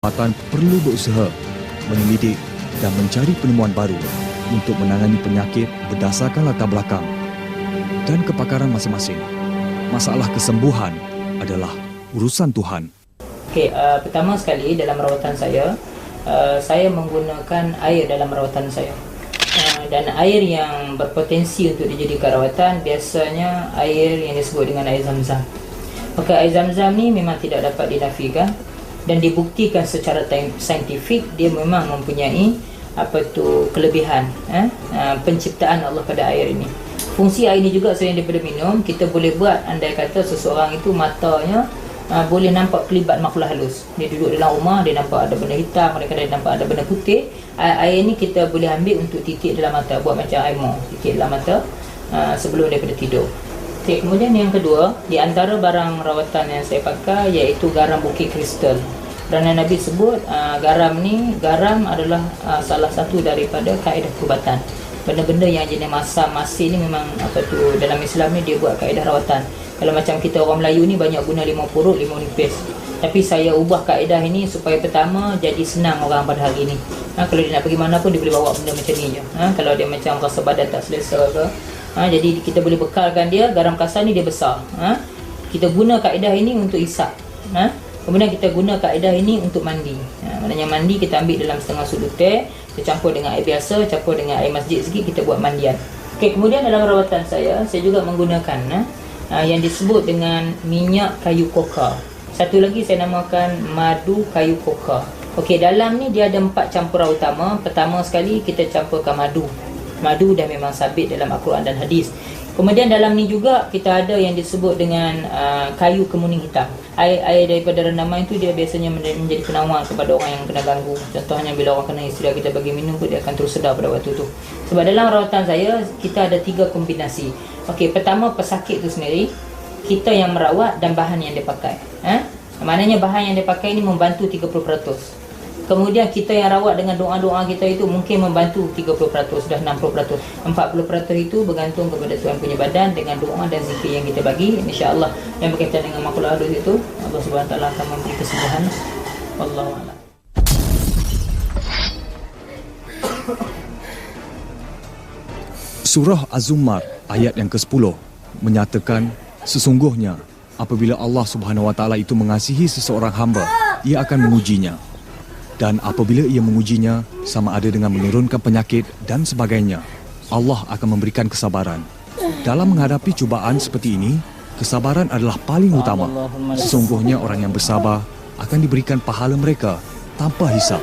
Rawatan perlu berusaha, menyelidik dan mencari penemuan baru untuk menangani penyakit berdasarkan latar belakang dan kepakaran masing-masing. Masalah kesembuhan adalah urusan Tuhan. Okey, pertama sekali dalam rawatan saya menggunakan air dalam rawatan saya. Dan air yang berpotensi untuk dijadikan rawatan biasanya air yang disebut dengan air Zam-Zam. Maka air Zam-Zam ni memang tidak dapat dinafikan dan dibuktikan secara saintifik dia memang mempunyai kelebihan penciptaan Allah pada air ini. Fungsi air ini juga selain daripada minum, kita boleh buat andai kata seseorang itu matanya boleh nampak kelibat makhluk halus. Dia duduk dalam rumah, dia nampak ada benda hitam, kadang-kadang dia nampak ada benda putih. Air ni kita boleh ambil untuk titik dalam mata, buat macam air mo, titik dalam mata sebelum daripada tidur. Okay, kemudian yang kedua, di antara barang rawatan yang saya pakai iaitu garam bukit kristal. Kerana Nabi sebut garam adalah salah satu daripada kaedah perubatan. Benda-benda yang jenis masam-masin ni memang dalam Islam ni dia buat kaedah rawatan. Kalau macam kita orang Melayu ni banyak guna limau purut, limau nipis. Tapi saya ubah kaedah ini supaya pertama jadi senang orang pada hari ni. Kalau dia nak pergi mana pun dia boleh bawa benda macam ni je. Kalau dia macam rasa badan tak selesa ke. Jadi kita boleh bekalkan dia, garam kasar ni dia besar. Kita guna kaedah ini untuk isap. Kemudian kita guna kaedah ini untuk mandi. Maknanya mandi kita ambil dalam setengah sudu teh, kita campur dengan air biasa, campur dengan air masjid sikit, kita buat mandian. Okey, kemudian dalam rawatan saya juga menggunakan yang disebut dengan minyak kayu koka. Satu lagi saya namakan madu kayu koka. Okey, dalam ni dia ada 4 campuran utama. Pertama sekali kita campurkan madu. Madu dah memang sabit dalam Al-Quran dan hadis. Kemudian dalam ni juga kita ada yang disebut dengan kayu kemuning hitam. Air daripada rendaman itu dia biasanya menjadi penawar kepada orang yang kena ganggu. Contohnya bila orang kena istirahat, kita bagi minum pun dia akan terus sedar pada waktu tu. Sebab dalam rawatan saya kita ada 3 kombinasi. Okey, pertama pesakit tu sendiri, kita yang merawat dan bahan yang dia pakai. Maknanya bahan yang dia pakai ni membantu 30%. Kemudian kita yang rawat dengan doa-doa kita itu mungkin membantu 30%, sudah 60%. 40% itu bergantung kepada Tuhan punya badan dengan doa dan zikir yang kita bagi. InsyaAllah yang berkaitan dengan makhluk halus itu Allah SWT akan memberi kesembuhan. Wallahu a'lam. Surah Az-Zumar ayat yang ke-10 menyatakan sesungguhnya apabila Allah Subhanahu Wa Taala itu mengasihi seseorang hamba, ia akan mengujinya. Dan apabila ia mengujinya sama ada dengan menurunkan penyakit dan sebagainya, Allah akan memberikan kesabaran. Dalam menghadapi cubaan seperti ini, kesabaran adalah paling utama. Sesungguhnya orang yang bersabar akan diberikan pahala mereka tanpa hisab.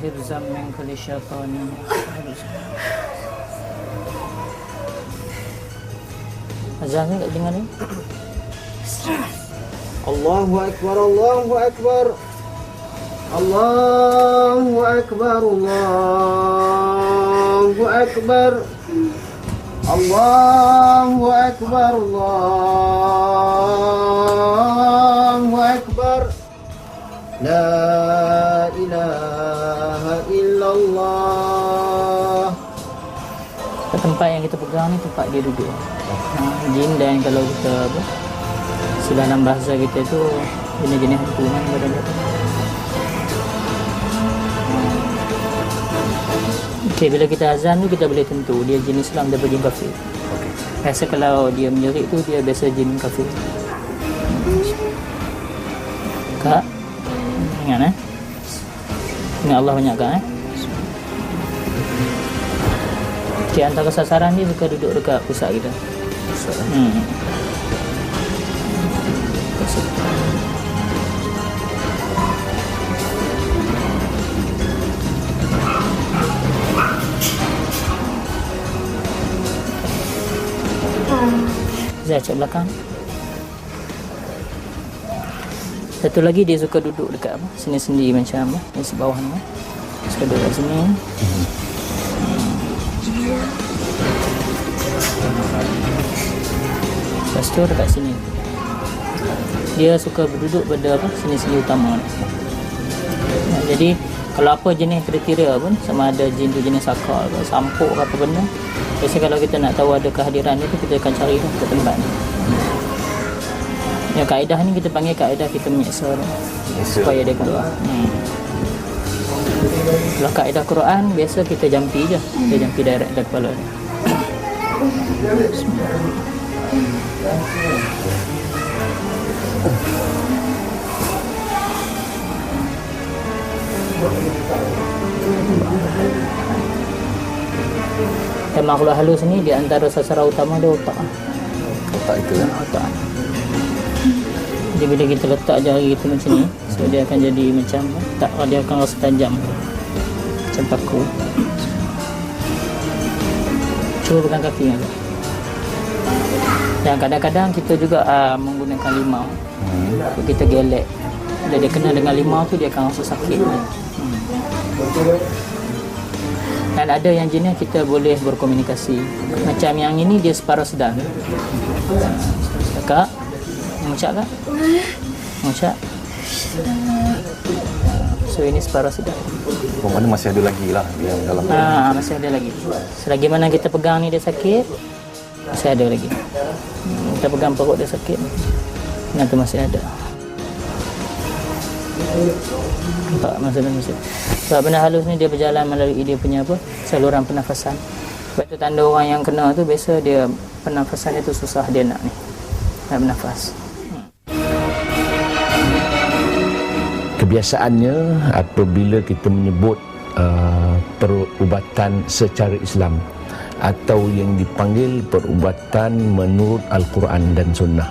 Hifzan min kulli syaitan. Azan ni kat dengar ni. Allahu akbar, Allahu akbar. Allahu akbar, Allahu akbar. Allahu akbar, Allahu akbar. La ilaha illallah. Tempat yang kita pegang ni tempat dia duduk. Jin dan kalau kita sudah dalam bahasa kita tu jenis-jenis hantu kan badan dia. Okey, bila kita azan tu kita boleh tentu dia jin Islam daripada jin kafir. Biasa kalau dia menjerit tu dia biasa jin kafir. Kak, ingat ingat Allah banyak kan Okey, antara sasaran ni suka duduk dekat pusat kita. Saya cek belakang. Satu lagi dia suka duduk dekat apa? Sini-sendiri macam apa? Di sebawah ni. Suka duduk kat sini. Lepas tu dekat sini. Dia suka berduduk pada apa? Sini-sini utama. Jadi kalau apa jenis kriteria pun, sama ada jin tu jenis sakar ke, sampuk ke apa benda, biasanya kalau kita nak tahu ada kehadiran itu, kita akan cari ke tempat ni. Ya, kaedah ni kita panggil kaedah kita menyeksa supaya dia keluar. Kalau kaedah Quran, biasa kita jampi je. Kita jampi direct dari kepala dia. Dan makhluk halus ni di antara sasaran utama dia otak. Otak itu ya. Otak. Jadi bila kita letak jari kita macam ni, so dia akan jadi macam tak, dia akan rasa tajam. Macam paku. Cuba pegang kaki kan. Dan kadang-kadang kita juga menggunakan limau. Kita gelek. Bila dia kena dengan limau tu dia akan rasa sakit. Dan ada yang jenis kita boleh berkomunikasi. Macam yang ini dia separuh sedar. Kakak, mengucap tak? Mengucap. So ini separuh sedar. Mana masih ada lagi lah yang dalam. Masih ada lagi. Selagi mana kita pegang ni dia sakit, masih ada lagi. Kita pegang perut dia sakit, nanti masih ada. Nampak masih. Sebab benda halus ni dia berjalan melalui dia punya apa? Saluran pernafasan. Sebab itu tanda orang yang kena tu biasa dia pernafasan dia tu susah dia nak bernafas. Kebiasaannya apabila kita menyebut perubatan secara Islam atau yang dipanggil perubatan menurut Al-Quran dan Sunnah,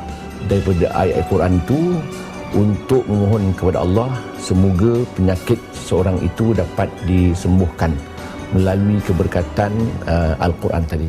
daripada ayat Al-Quran itu untuk memohon kepada Allah semoga penyakit seseorang itu dapat disembuhkan melalui keberkatan Al-Quran tadi.